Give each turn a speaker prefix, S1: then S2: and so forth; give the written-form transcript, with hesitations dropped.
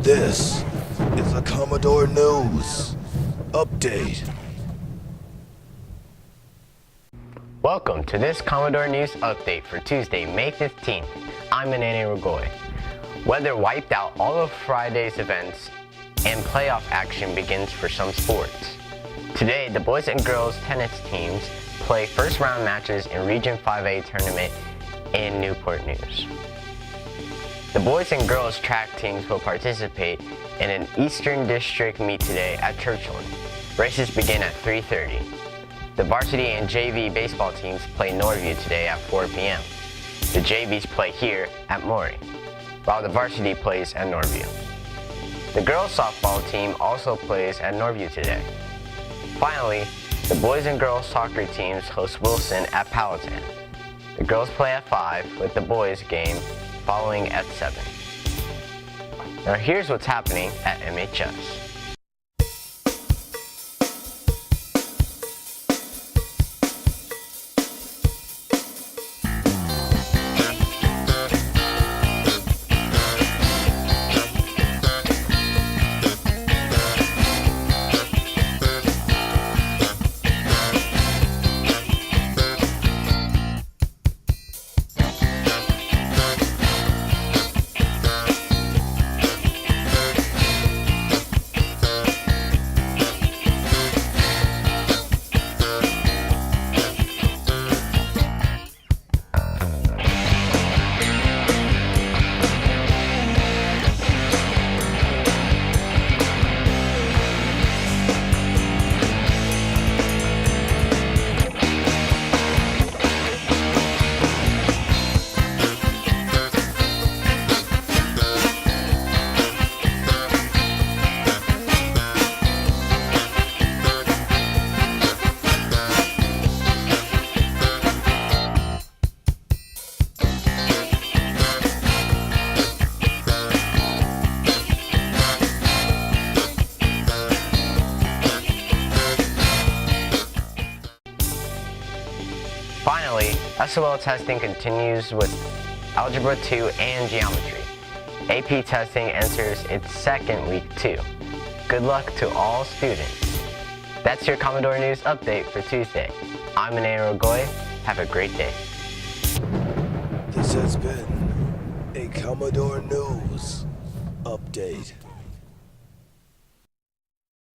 S1: This is the Commodore News Update.
S2: Welcome to this Commodore News Update for Tuesday, May 15th. I'm Manene Rogoy. Weather wiped out all of Friday's events and playoff action begins for some sports. Today, the boys and girls tennis teams play first round matches in Region 5A tournament in Newport News. The boys and girls track teams will participate in an Eastern District meet today at Churchland. Races begin at 3:30. The varsity and JV baseball teams play Norview today at 4 p.m. The JVs play here at Maury, while the varsity plays at Norview. The girls softball team also plays at Norview today. Finally, the boys and girls soccer teams host Wilson at Powhatan. The girls play at 5 with the boys game following at 7. Now here's what's happening at MHS. Finally, SOL testing continues with Algebra 2 and Geometry. AP testing enters its second week too. Good luck to all students. That's your Commodore News Update for Tuesday. I'm Manene Rogoy. Have a great day.
S1: This has been a Commodore News Update.